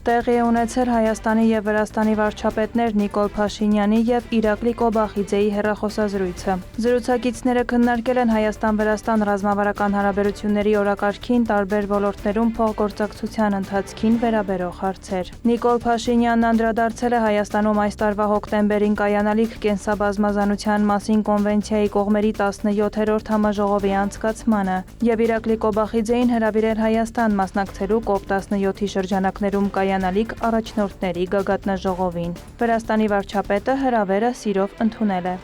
Տեղի է ունեցել Հայաստանի և Վրաստանի վարչապետներ Նիկոլ Փաշինյանի և Իրակլի Կոբախիձեի հեռախոսազրույցը։ Զրուցակիցները քննարկել են Հայաստան-Վրաստան ռազմավարական հարաբերությունների օրակարգին, տարբեր ոլորտներում փոխգործակցության ընթացքին վերաբերող հարցեր։ Նիկոլ Փաշինյանն անդրադարձել է Հայաստանում այս տարվա հոկտեմբերին կայանալիք կենսաբազմազանության մասին կոնվենցիայի կողմերի 17-րդ համաժողովի անցկացմանը և Իրակլի Կոբախիձեին հրավիրել Հայաստան մասնակցելու COP17-ի շրջանակներում կայանալիք առաջնորդների գագաթնաժողովին։ Վրաստանի վարչապետը հրավերը սիրով ընդունել է։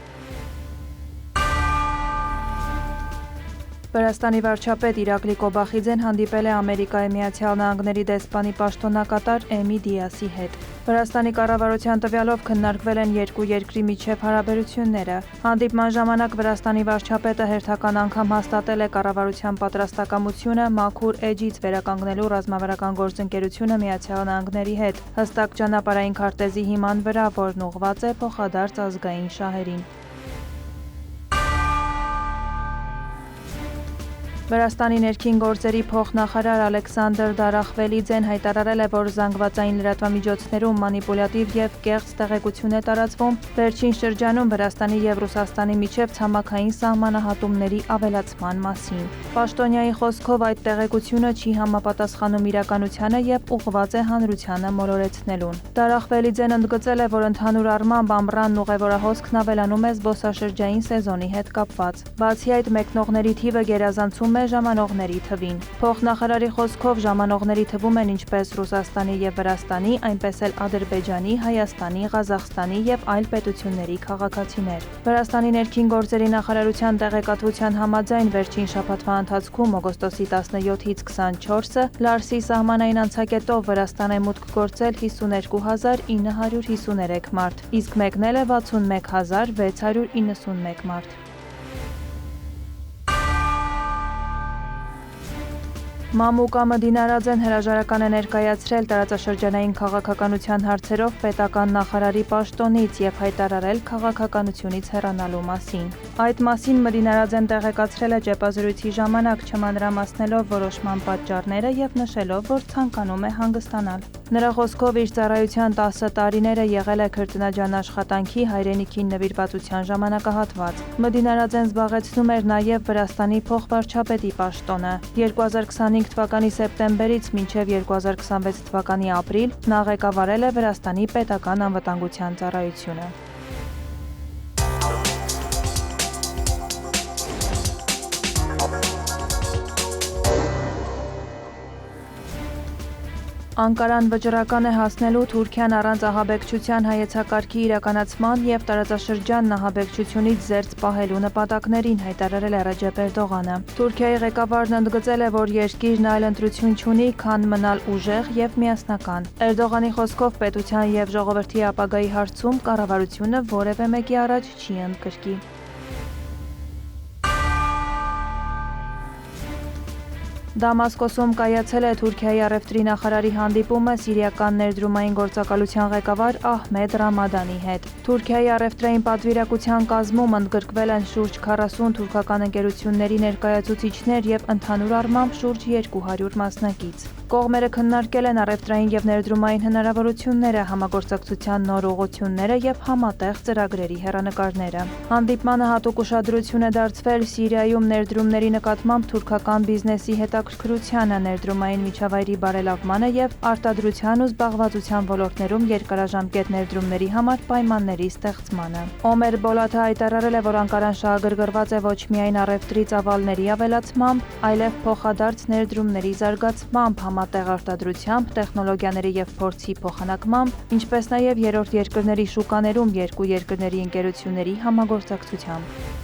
Վրաստանի վարչապետ Իրակլի Կոբախիձեն հանդիպել է Ամերիկայի Միացյալ Նահանգների դեսպանի պաշտոնակատար Էմի Դիասի հետ։ Վրաստանի կառավարության տվյալով քննարկվել են երկու երկրի միջև հարաբերությունները։ Հանդիպման ժամանակ Վրաստանի վարչապետը հերթական անգամ հաստատել է կառավարության պատրաստակամությունը մաքուր էջից վերականգնելու ռազմավարական գործընկերությունը Միացյալ Նահանգների հետ, հստակ ճանապարհային քարտեզի հիման վրա, որն ուղղված է փոխադարձ ազգային շահերին։ Վրաստանի ներքին գործերի փոխնախարար Ալեքսանդր Դարախվելիձեն հայտարարել է, որ զանգվածային լրատվամիջոցներում մանիպուլյատիվ և կեղծ տեղեկություն է տարածվում վերջին շրջանում Վրաստանի և Ռուսաստանի միջև ցամաքային սահմանահատումների ավելացման մասին։ Պաշտոնյայի խոսքով այդ տեղեկությունը չի համապատասխանում իրականությանը և ուղղված է հանրությանը մոլորեցնելուն։ Դարախվելիձեն ընդգծել է, որ ընդհանուր առմամբ ամռանն ուղևորահոսքն ավելանում է զբոսաշրջային սեզոնի հետ կապված։ Բացի այդ, մեկնողների թիվը գերազանցում է ժամանողների թվին։ Փոխնախարարի խոսքով ժամանողների թվում են ինչպես Ռուսաստանի և Վրաստանի, այնպես էլ Ադրբեջանի, Հայաստանի, Ղազախստանի և այլ պետությունների քաղաքացիներ։ Վրաստանի ներքին գործերի նախարարության տեղեկատվության համաձայն վերջին շաբաթվա ընթացքում օգոստոսի 17-ից 24-ը Լարսի սահմանային անցակետով Վրաստան է մուտք գործել 52953 մարդ, իսկ մեկնել է 61691 մարդ։ Մամուկա Մդինարաձեն հրաժարական է ներկայացրել տարածաշրջանային քաղաքականության հարցերով պետական նախարարի պաշտոնից և հայտարարել քաղաքականությունից հեռանալու մասին։ Այդ մասին Մդինարաձեն տեղեկացրել է ճեպազրույցի ժամանակ, չմանրամասնելով որոշման պատճառները և նշելով, որ ցանկանում է հանգստանալ։ Նրա խոսքով իր ծառայության 10 տարիները եղել է քրտնաջան աշխատանքի, հայրենիքին նվիրվածության ժամանակահատված։ Մդինարաձեն զբաղեցնում էր նաև Վրաստանի փոխվարչապետի պաշտոնը։ 2025 թվականի սեպտեմբերից մինչև 2026 թվականի ապրիլ նա ղեկավարել է Վրաստանի պետական անվտանգության ծառայությունը։ Անկարան վճռական է հասնելու Թուրքիան առանց ահաբեկչության հայեցակարգի իրականացման և տարածաշրջանն ահաբեկչությունից զերծ պահելու նպատակներին, հայտարարել է Ռեջեփ Էրդողանը։ Թուրքիայի ղեկավարն ընդգծել է, որ երկիրն այլ ընտրություն չունի, քան մնալ ուժեղ և միասնական։ Էրդողանի խոսքով պետության և ժողովրդի ապագայի հարցում կառավարությունը որևէ մեկի առաջ չի ընկրկի։ Դամասկոսում կայացել է Թուրքիայի առևտրի նախարարի հանդիպումը սիրիական ներդրումային գործակալության ղեկավար Ահմեդ Ռամադանի հետ։ Թուրքիայի առևտրային պատվիրակության կազմում ընդգրկվել են շուրջ 40 թուրքական ընկերությունների ներկայացուցիչներ և ընդհանուր առմամբ շուրջ 200 մասնակից։ Կողմերը քննարկել են առևտրային և ներդրումային հնարավորությունները, համագործակցության նոր ուղղությունները և համատեղ ծրագրերի հեռանկարները։ Հանդիպմանը հատուկ ուշադրություն է դարձվել Սիրիայում ներդրումների նկատմամբ թուրքական բիզնեսի հետաքրքրությանը, ներդրումային միջավայրի բարելավմանը և արտադրության ու զբաղվածության ոլորտներում երկարաժամկետ ներդրումների համար պայմանների ստեղծմանը։ Օմեր Բոլաթը հայտարարել է, որ Անկարան շահագրգռված է ոչ միայն առևտրի ծավալների ավելացմամբ, այլև փոխադարձ ներդրումների զարգացմամբ, համատեղ արտադրությամբ, տեխնոլոգիաների և փորձի փոխանակմամբ, ինչպես նաև երրորդ երկրների շուկաներում երկու երկրների ընկերությունների համագործակցությամբ։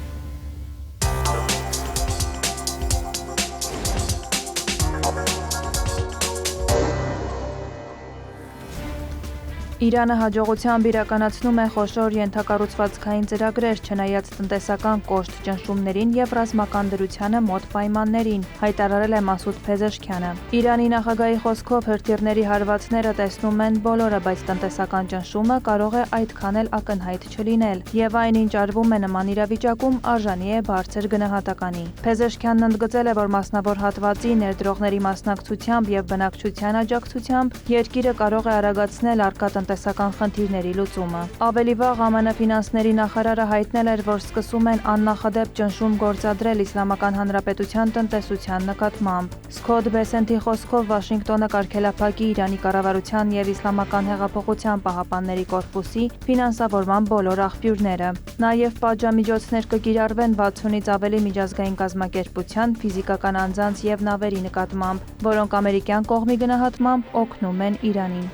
Իրանը հաջողությամբ իրականացնում է խոշոր ենթակառուցվածքային ծրագրեր, չնայած տնտեսական կոշտ ճնշումներին և ռազմական դրությանը մոտ պայմաններին, հայտարարել է Մասուդ Փեզեշքյանը։ Իրանի նախագահի խոսքով հրթիռների հարվածները տեսնում են բոլորը, բայց տնտեսական ճնշումը կարող է այդքան էլ ակնհայտ չլինել, և այն, ինչ արվում է նման իրավիճակում, արժանի է բարձր գնահատականի։ Փեզեշքյանն ընդգծել է, որ մասնավոր հատվածի ներդրողների մասնակցությամբ և բնակչության աջակցությամբ երկիրը կարող է արագացնել առկա տնտեսական խնդիրների լուծումը։ Ավելի վաղ ԱՄՆ ֆինանսների նախարարը հայտնել էր, որ սկսում են աննախադեպ ճնշում գործադրել Իսլամական Հանրապետության տնտեսության նկատմամբ։ Սքոթ Բեսենթի խոսքով Վաշինգտոնը կարգելափակի Իրանի կառավարության և Իսլամական հեղափոխության պահապանների կորպուսի ֆինանսավորման բոլոր աղբյուրները։ Նաև պատժամիջոցներ կկիրառվեն 60-ից ավելի միջազգային կազմակերպության, ֆիզիկական անձանց և նավերի նկատմամբ, որոնք ամերիկյան կողմի գնահատմամբ օգնում են Իրանին։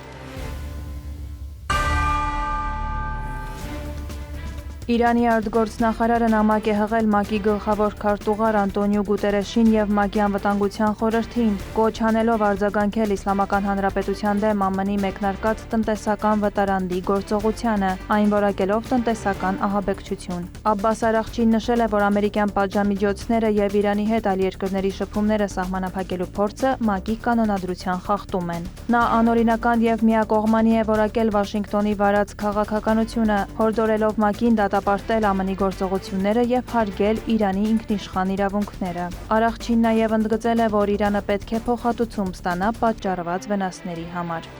Իրանի արտգործնախարարը նամակ է հղել ՄԱԿ-ի գլխավոր քարտուղար Անտոնիո Գուտերեշին և ՄԱԿ-ի անվտանգության խորհրդին, կոչ անելով արձագանքել Իսլամական Հանրապետության դեմ ԱՄՆ-ի մեկնարկած տնտեսական վտարանդի գործողությանը, այն որակելով տնտեսական ահաբեկչություն։ Աբբաս Արաղչին նշել է, որ ամերիկյան պատժամիջոցները և Իրանի հետ այլ երկրների շփումները սահմանափակելու փորձը ՄԱԿ-ի կանոնադրության խախտում են։ Նա անօրինական և միակողմանի է որակել Վաշինգտոնի վարած քաղաքականությունը, հորդորելով ՄԱԿ-ին դատապարտել ԱՄՆ-ի գործողությունները և հարգել Իրանի ինքնիշխան իրավունքները։ Արաղչին նաև ընդգծել է, որ Իրանը պետք է փոխհատուցում ստանա պատճառված վնասների համար։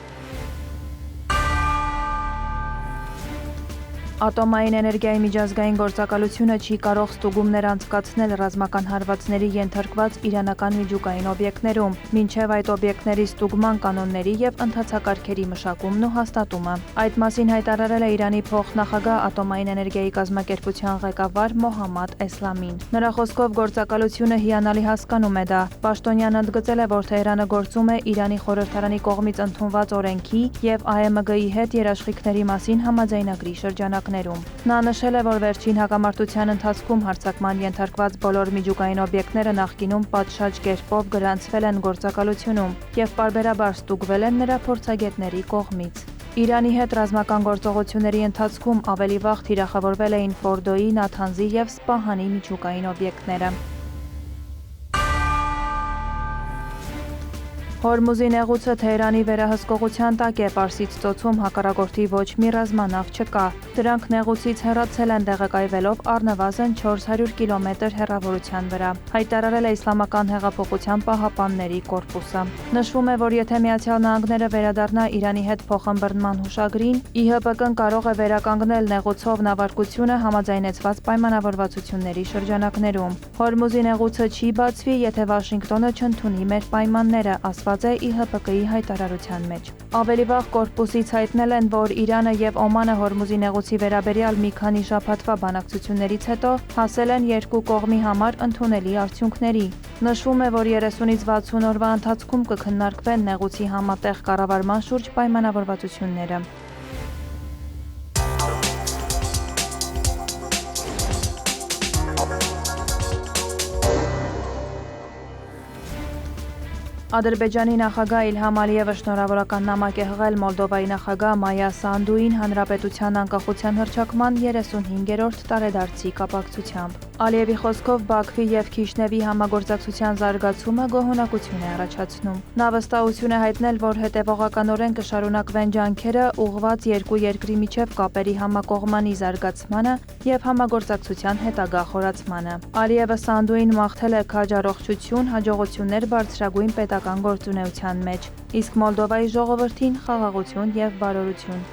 Ատոմային էներգիայի միջազգային գործակալությունը չի կարող ստուգումներ անցկացնել ռազմական հարվածների ենթարկված իրանական միջուկային օբյեկտներում, մինչև այդ օբյեկտների ստուգման կանոնների և ընթացակարգերի մշակումն ու հաստատումը։ Այդ մասին հայտարարել է Իրանի փոխնախագահ Ատոմային էներգիայի կազմակերպության ղեկավար Մոհամմադ Էսլամին։ Նրա խոսքով գործակալությունը հիանալի հասկանում է դա։ Պաշտոնյանն ընդգծել է, որ Թեհրանը գործում է Իրանի խորհրդարանի կողմից ընդունված օրենքի և ԱՄԳ-ի հետ երաշխիքների մասին համաձայնագրի շրջանակներում։ Նա նշել է, որ վերջին հակամարտության ընթացքում հարձակման ենթարկված բոլոր միջուկային օբյեկտները նախկինում պատշաճ կերպով գրանցվել են գործակալությունում և պարբերաբար ստուգվել են նրա փորձագետների կողմից։ Իրանի հետ ռազմական գործողությունների ընթացքում ավելի վաղ թիրախավորվել էին Ֆորդոյի, Նաթանզի և Սպահանի միջուկային օբյեկտները։ Հորմուզի նեղուցը Թեհրանի վերահսկողության տակ է, Պարսից ծոցում հակառակորդի ոչ մի ռազմանավ չկա։ Դրանք նեղուցից հեռացել են տեղակայվելով առնվազն 400 կիլոմետր հեռավորության վրա, հայտարարել է Իսլամական հեղափոխության պահապանների կորպուսը։ Նշվում է, որ եթե Միացյալ Նահանգները վերադառնա Իրանի հետ փոխըմբռնման հուշագրին, ԻՀՊԿ-ն կարող է վերականգնել նեղուցով նավարկությունը համաձայնեցված պայմանավորվածությունների շրջանակներում։ Հորմուզի նեղուցը չի բացվի, եթե Վաշինգտոնը չընդունի մեր պայմանները, ասված է ԻՀՊԿ-ի հայտարարության մեջ։ Ավելի վաղ կորպուսից հայտնել են, որ Իրանը և Օմանը Հորմուզի նեղուցի վերաբերյալ մի քանի շաբաթվա բանակցություններից հետո հասել են երկու կողմի համար ընդունելի արդյունքների։ Նշվում է, որ 30-ից 60 օրվա ընթացքում կքննարկվեն նեղուցի համատեղ կառավարման շուրջ պայմանավորվածությունները։ Ադրբեջանի նախագահ Իլհամ Ալիևը շնորհավորական նամակ է հղել Մոլդովայի նախագահ Մայա Սանդուին հանրապետության անկախության հռչակման 35-րդ տարեդարձի կապակցությամբ։ Ալիևի խոսքով Բաքվի և Քիշնևի համագործակցության զարգացումը գոհունակություն է առաջացնում։ Նա վստահություն է հայտնել, որ հետևողականորեն կշարունակվեն ջանքերը ուղղված երկու երկրի միջև կապերի համակողմանի զարգացմանը և համագործակցության հետագա խորացմանը։ Ալիևը Սանդուին մաղթել է քաջ առողջություն, հաջողություններ բարձրագույն պետական գործունեության մեջ, իսկ Մոլդովայի ժողովրդին խաղաղություն և բարօրություն։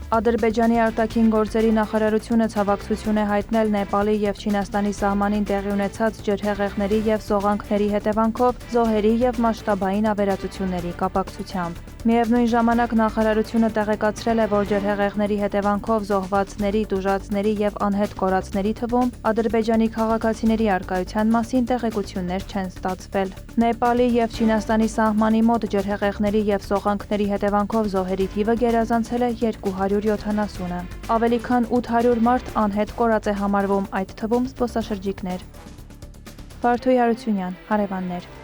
Ադրբեջանի արտաքին գործերի նախարարությունը ցավակցություն է հայտնել Նեպալի և Չինաստանի սահմանին տեղի ունեցած ջրհեղեղների և զողանքների հետևանքով զոհերի և մասշտաբային ավերածությունների կապակցությամբ։ Միևնույն ժամանակ նախարարությունը տեղեկացրել է, որ ջրհեղեղների հետևանքով զոհվածների, տուժածների և անհետ կորածների թվում ադրբեջանի քաղաքացիների առկայության մասին տեղեկություններ չեն ստացվել։ Նեպալի և Չինաստանի սահմանի մոտ ջրհեղեղների և զողանքների հետևանքով զոհերի թիվը գերազանցել է 270-ը։ Ավելի քան 800 մարդ անհետ կորած է համարվում, այդ թվում զբոսաշրջիկներ։ Վարդուհի Հարությունյան, հարևաններ։